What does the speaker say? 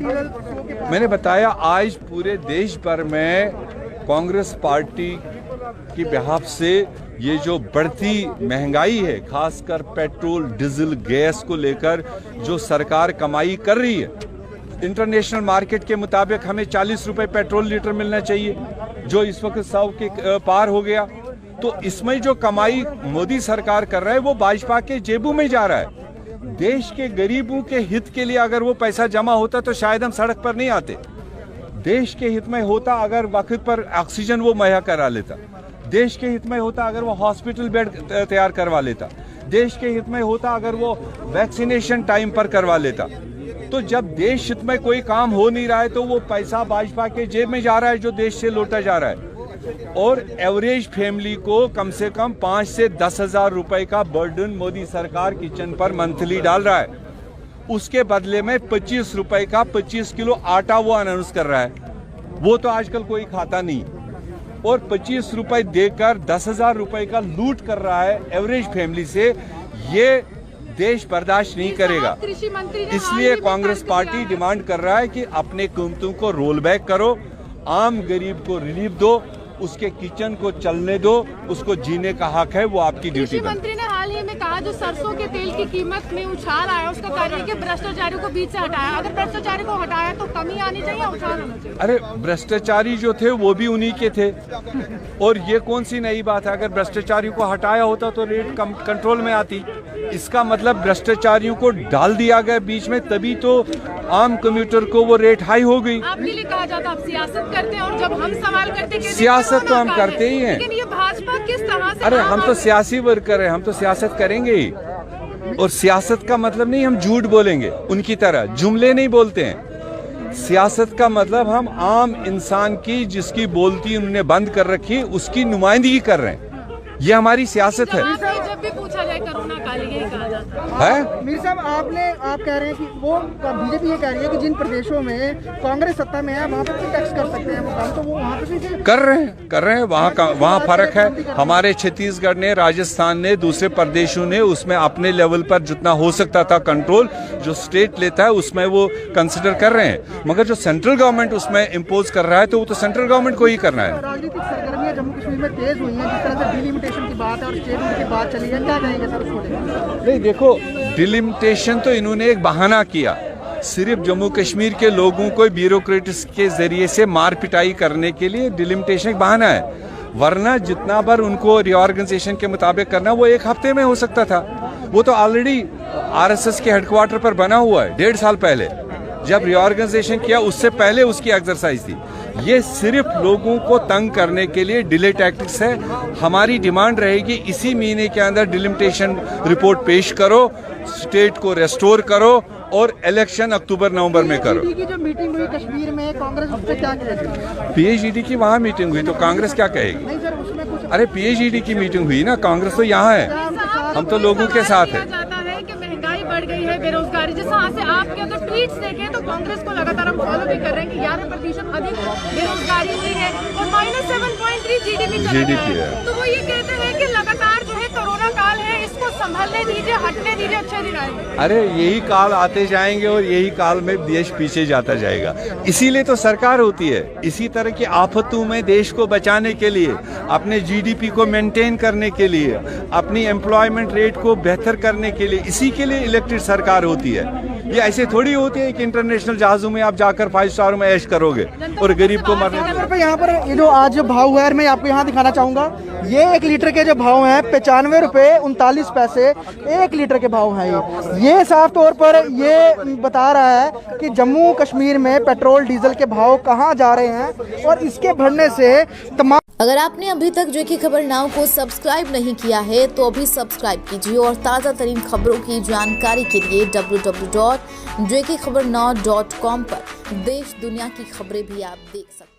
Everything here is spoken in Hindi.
मैंने बताया आज पूरे देश भर में कांग्रेस पार्टी की बिहाफ से ये जो बढ़ती महंगाई है, खासकर पेट्रोल डीजल गैस को लेकर जो सरकार कमाई कर रही है, इंटरनेशनल मार्केट के मुताबिक हमें 40 रुपए पेट्रोल लीटर मिलना चाहिए, जो इस वक्त 100 के पार हो गया। तो इसमें जो कमाई मोदी सरकार कर रहा है वो भाजपा के जेबों में जा रहा है। देश के गरीबों के हित के लिए अगर वो पैसा जमा होता तो शायद हम सड़क पर नहीं आते। देश के हित में होता अगर वक्त पर ऑक्सीजन वो मुहैया करा लेता, देश के हित में होता अगर वो हॉस्पिटल बेड तैयार करवा लेता, देश के हित में होता अगर वो वैक्सीनेशन टाइम पर करवा लेता। तो जब देश हित में कोई काम हो नहीं रहा है तो वो पैसा भाजपा के जेब में जा रहा है जो देश से लौटा जा रहा है। और एवरेज फैमिली को कम से कम 5 से 10 हजार रुपए का बर्डन मोदी सरकार किचन पर मंथली डाल रहा है। उसके बदले में 25 रुपए का 25 किलो आटा वो अनाउंस कर रहा है, वो तो आजकल कोई खाता नहीं। और 25 रुपए देकर 10 हजार रुपए का लूट कर रहा है एवरेज फैमिली से, ये देश बर्दाश्त नहीं करेगा। इसलिए कांग्रेस पार्टी डिमांड कर रहा है कि अपने कीमतों को रोल बैक करो, आम गरीब को रिलीफ दो, उसके किचन को चलने दो, उसको जीने का हक है, वो आपकी ड्यूटी है। कृषि मंत्री ने हाल ही में कहा जो सरसों के तेल की कीमत में उछाल आया उसका कार्य कि भ्रष्टाचारियों को बीच से हटाया। अगर भ्रष्टाचारी को हटाया तो कमी आनी चाहिए, उछाल होना चाहिए। अरे भ्रष्टाचारी जो थे वो भी उन्हीं के थे, और ये कौन सी नई बात है? अगर भ्रष्टाचारियों को हटाया होता तो रेट कम कंट्रोल में आती। इसका मतलब भ्रष्टाचारियों को डाल दिया गया बीच में, तभी तो आम कम्यूटर को वो रेट हाई हो गई। आपके लिए कहा जाता आप सियासत करते हैं, और जब हम सवाल करते हैं सियासत तो हम करते ही हैं, लेकिन ये भाजपा किस तरह से? अरे हम तो सियासी वर्कर हैं, हम तो सियासत करेंगे ही। और सियासत का मतलब नहीं हम झूठ बोलेंगे, उनकी तरह जुमले नहीं बोलते हैं। सियासत का मतलब हम आम इंसान की जिसकी बोलती उन्होंने बंद कर रखी उसकी नुमाइंदगी कर रहे हैं, ये हमारी सियासत है। जब भी पूछा जाए कोरोना काल यही कहा जाता है। मीर साहब आप कह रहे हैं कि वो बीजेपी ये कह रही है कि जिन प्रदेशों में कांग्रेस सत्ता में है वहाँ पे भी टैक्स कर सकते हैं वो काम, तो वो वहाँ पे भी कर रहे हैं। वहाँ फर्क है। हमारे छत्तीसगढ़ ने, राजस्थान ने, दूसरे प्रदेशों ने उसमें अपने लेवल पर जितना हो सकता था कंट्रोल जो स्टेट लेता है उसमें वो कंसिडर कर रहे हैं, मगर जो सेंट्रल गवर्नमेंट उसमें इम्पोज कर रहा है तो वो तो सेंट्रल गवर्नमेंट को ही करना है। राजनीतिक सरगर्मियां जम्मू कश्मीर में तेज हुई हैं, जिस तरह से डिलिमिटेशन की बात है और स्टेट की बात चली है, क्या कहेंगे सर उसको लेकर? नहीं देखो, डिलिमिटेशन तो इन्होंने एक बहाना किया, सिर्फ जम्मू कश्मीर के लोगों को ब्यूरोक्रेट्स के जरिए से मार पिटाई करने के लिए डिलिमिटेशन एक बहाना है। वरना जितना बार उनको रिऑर्गेनाइजेशन के मुताबिक करना वो 1 हफ्ते में हो सकता था। वो तो ऑलरेडी आरएसएस के हेडक्वार्टर पर बना हुआ है 1.5 साल पहले, जब रिऑर्गेनाइजेशन किया उससे पहले उसकी एक्सरसाइज थी। ये सिर्फ लोगों को तंग करने के लिए डिले टैक्टिक्स है। हमारी डिमांड रहेगी इसी महीने के अंदर डिलिमिटेशन रिपोर्ट पेश करो, स्टेट को रेस्टोर करो और इलेक्शन अक्टूबर-नवंबर में करो। पीएचईडी की जो मीटिंग हुई कश्मीर में, कांग्रेस उस पर क्या कहेगी? पीएचईडी की वहाँ मीटिंग हुई तो कांग्रेस क्या कहेगी? नहीं सर, उसमें कुछ अरे पीएचईडी की मीटिंग हुई ना, कांग्रेस तो यहाँ है, हम तो लोगों के साथ है। महंगाई बढ़ गई है, बेरोजगारी, जिस तरह से आपके अगर ट्वीट्स देखें तो कांग्रेस को लगातार हम फॉलो भी कर रहे हैं कि 11% अधिक बेरोजगारी हुई है और -7.3 जीडीपी है। तो वो ये कहते हैं कि लगातार जो है कोरोना काल है, इसको संभलने दीजिए, हटने दीजिए, अच्छे दिन आएंगे। अरे यही काल आते जाएंगे और यही काल में देश पीछे जाता जाएगा। इसीलिए तो सरकार होती है, इसी तरह की आफतों में देश को बचाने के लिए, अपने जीडीपी को मेंटेन करने के लिए, अपनी एम्प्लॉयमेंट रेट को बेहतर करने के लिए, इसी के लिए इलेक्टेड सरकार होती है। ये ऐसे थोड़ी होती है कि इंटरनेशनल जहाजों में आप जाकर 5 स्टार में ऐश करोगे और गरीब को मारने। यहाँ पर ये जो आज भाव है, मैं आपको यहाँ दिखाना चाहूँगा, ये 1 लीटर के जो भाव हैं 95 रुपये 39 पैसे 1 लीटर के भाव हैं। ये साफ तौर पर ये बता रहा है कि जम्मू कश्मीर में पेट्रोल डीजल के भाव कहाँ जा रहे हैं और इसके बढ़ने से तमाम। अगर आपने अभी तक जेके खबर नाउ को सब्सक्राइब नहीं किया है तो अभी सब्सक्राइब कीजिए और ताज़ा तरीन खबरों की जानकारी के लिए www.jkkhabarnow.com पर देश दुनिया की खबरें भी आप देख सकते हैं।